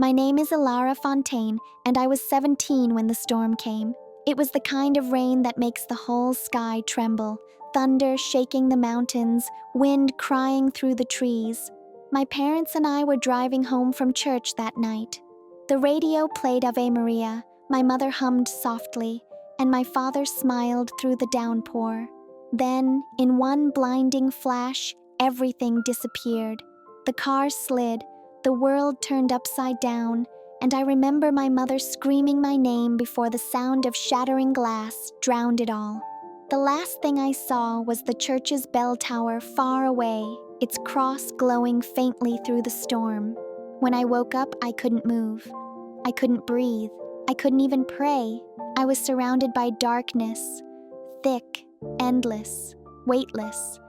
My name is Ilara Fontaine, and I was 17 when the storm came. It was the kind of rain that makes the whole sky tremble, thunder shaking the mountains, wind crying through the trees. My parents and I were driving home from church that night. The radio played Ave Maria, my mother hummed softly, and my father smiled through the downpour. Then, in one blinding flash, everything disappeared. The car slid, the world turned upside down, and I remember my mother screaming my name before the sound of shattering glass drowned it all. The last thing I saw was the church's bell tower far away, its cross glowing faintly through the storm. When I woke up, I couldn't move. I couldn't breathe. I couldn't even pray. I was surrounded by darkness, thick, endless, weightless.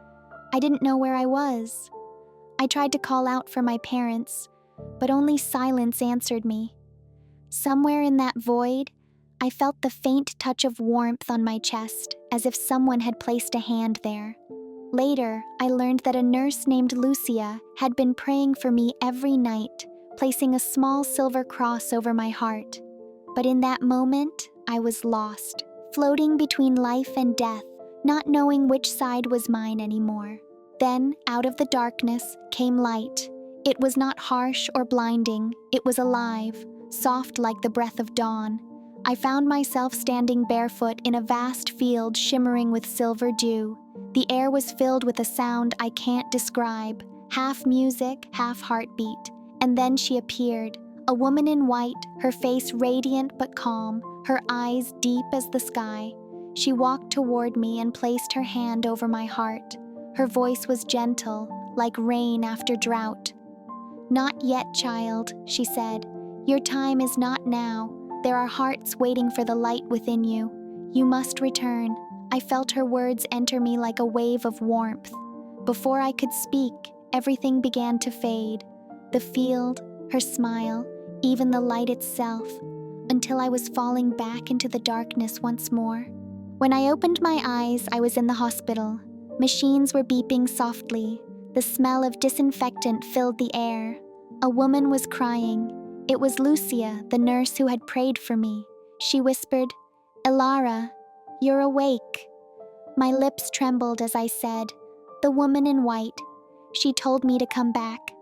I didn't know where I was. I tried to call out for my parents, but only silence answered me. Somewhere in that void, I felt the faint touch of warmth on my chest, as if someone had placed a hand there. Later, I learned that a nurse named Lucia had been praying for me every night, placing a small silver cross over my heart. But in that moment, I was lost, floating between life and death, not knowing which side was mine anymore. Then, out of the darkness, came light. It was not harsh or blinding. It was alive, soft like the breath of dawn. I found myself standing barefoot in a vast field shimmering with silver dew. The air was filled with a sound I can't describe, half music, half heartbeat. And then she appeared, a woman in white, her face radiant but calm, her eyes deep as the sky. She walked toward me and placed her hand over my heart. Her voice was gentle, like rain after drought. "Not yet, child," she said. "Your time is not now. There are hearts waiting for the light within you. You must return." I felt her words enter me like a wave of warmth. Before I could speak, everything began to fade. The field, her smile, even the light itself, until I was falling back into the darkness once more. When I opened my eyes, I was in the hospital. Machines were beeping softly. The smell of disinfectant filled the air. A woman was crying. It was Lucia, the nurse who had prayed for me. She whispered, "Ilara, you're awake." My lips trembled as I said, "The woman in white." She told me to come back.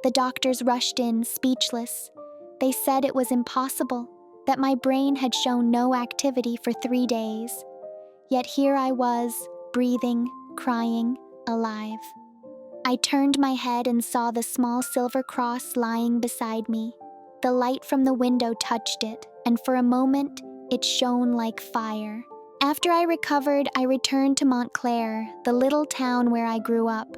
The doctors rushed in, speechless. They said it was impossible, that my brain had shown no activity for 3 days. Yet here I was, breathing, crying, alive. I turned my head and saw the small silver cross lying beside me. The light from the window touched it, and for a moment, it shone like fire. After I recovered, I returned to Montclair, the little town where I grew up.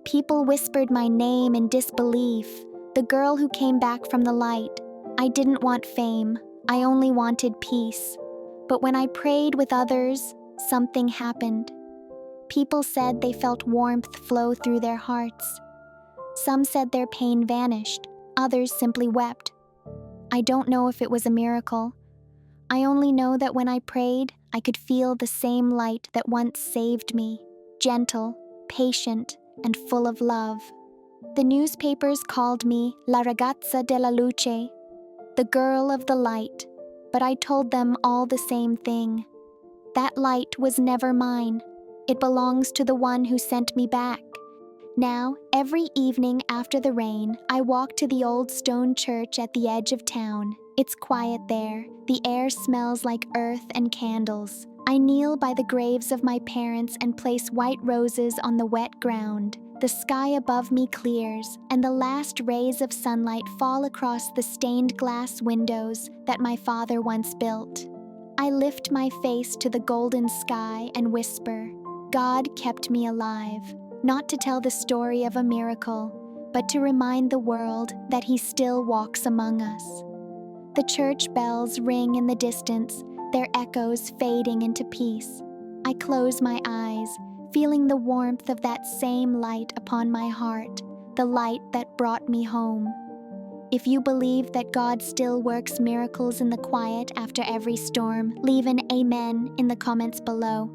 People whispered my name in disbelief, the girl who came back from the light. I didn't want fame, I only wanted peace. But when I prayed with others, something happened. People said they felt warmth flow through their hearts. Some said their pain vanished, others simply wept. I don't know if it was a miracle. I only know that when I prayed, I could feel the same light that once saved me, gentle, patient, and full of love. The newspapers called me La Ragazza della Luce, the girl of the light, but I told them all the same thing. That light was never mine. It belongs to the one who sent me back. Now, every evening after the rain, I walk to the old stone church at the edge of town. It's quiet there. The air smells like earth and candles. I kneel by the graves of my parents and place white roses on the wet ground. The sky above me clears, and the last rays of sunlight fall across the stained glass windows that my father once built. I lift my face to the golden sky and whisper, "God kept me alive," not to tell the story of a miracle, but to remind the world that He still walks among us. The church bells ring in the distance, their echoes fading into peace. I close my eyes, feeling the warmth of that same light upon my heart, the light that brought me home. If you believe that God still works miracles in the quiet after every storm, leave an amen in the comments below.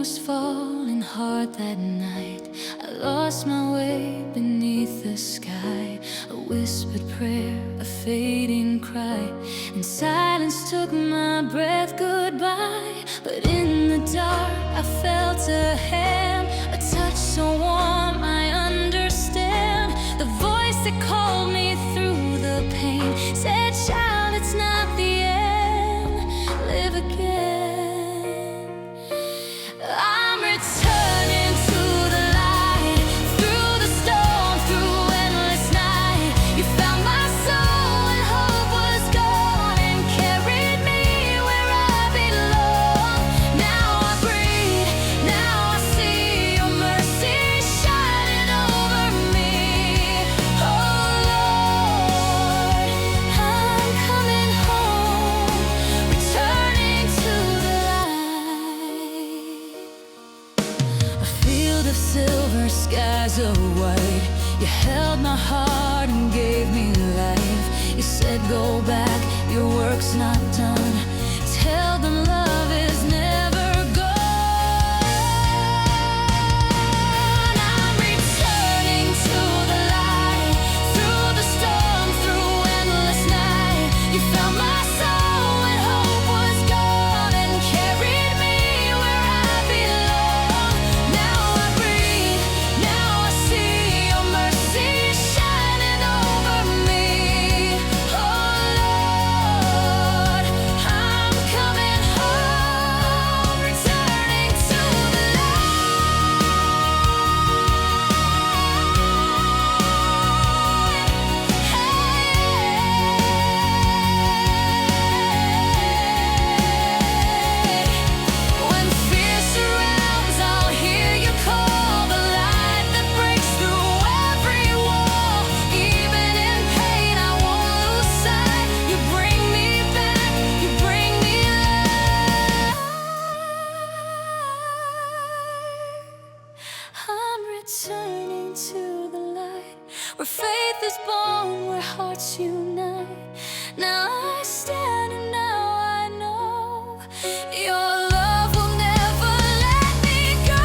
was falling hard that night. I lost my way beneath the sky. A whispered prayer, a fading cry, and silence took my breath goodbye. But in the dark I felt a hand, a touch so warm I understand. The voice that called me through the pain said, "Child, it's not the end. Live again." I'm returning to the light, through the storm, through endless night. You found my soul when hope was gone and carried me where I belong. Now I breathe, now I see your mercy shining over me. Oh Lord, I'm coming home, returning to the light. A field of silver, skies of white. You held my heart and gave me life. You said, "Go back, your work's not done. Tell them love is never gone." I'm returning to the light, through the storm, through endless night. You found my soul when hope was gone and carried me where I belong. Now I breathe, now I see your mercy shining over me. Oh Lord, I'm coming home, returning to the When fear surrounds, I'll hear you call, the light that breaks through every wall. Even in pain, I won't lose sight. You bring me back, you bring me life. I'm returning to the light, where faith is born, where hearts unite. Now I stand and now I know your love will never let me go.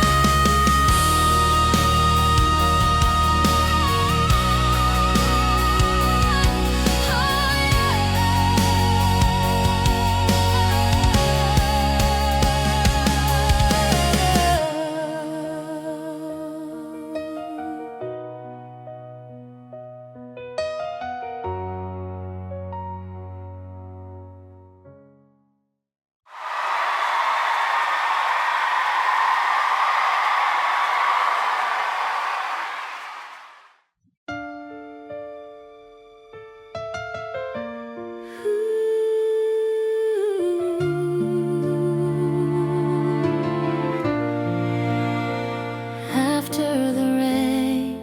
After the rain,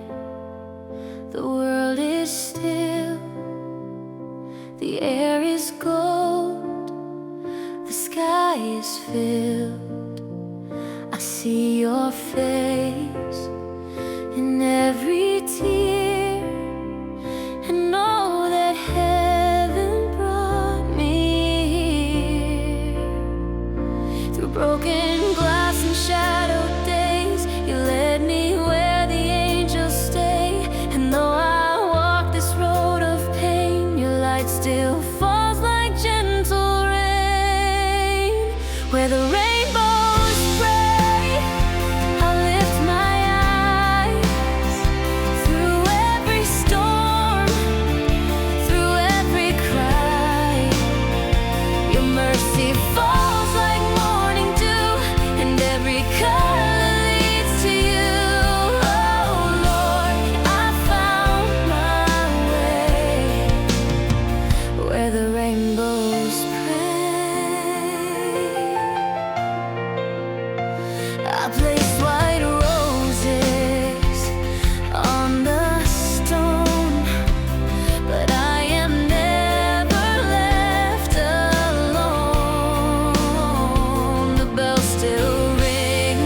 the world is still. The air is gold, the sky is filled. I see your face in every tear, and know that heaven brought me here. Through broken glass and shadowed days, you led me where the angels stay. And though I walk this road of pain, your light still falls like gentle rain. Where the rainbows spray, I lift my eyes. Through every storm, through every cry, your mercy falls like morning dew, and every color leads to you. Oh Lord, I found my way where the rainbows pray. I placed white roses on the stone, but I am never left alone. The bells still ring,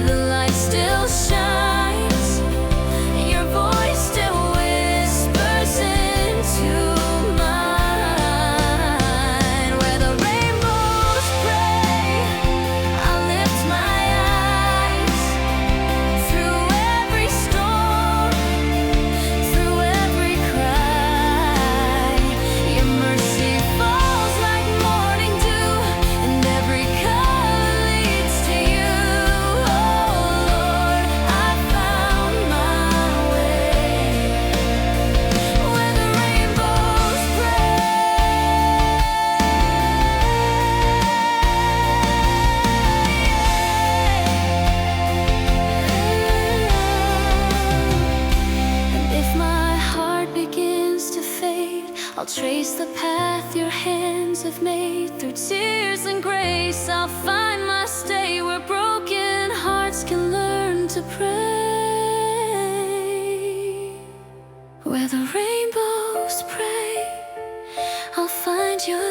the light still shines, your voice still whispers into mine. Where the rainbows pray, I lift my I'll trace the path your hands have made. Through tears and grace, I'll find my stay where broken hearts can learn to pray. Where the rainbows pray, I'll find your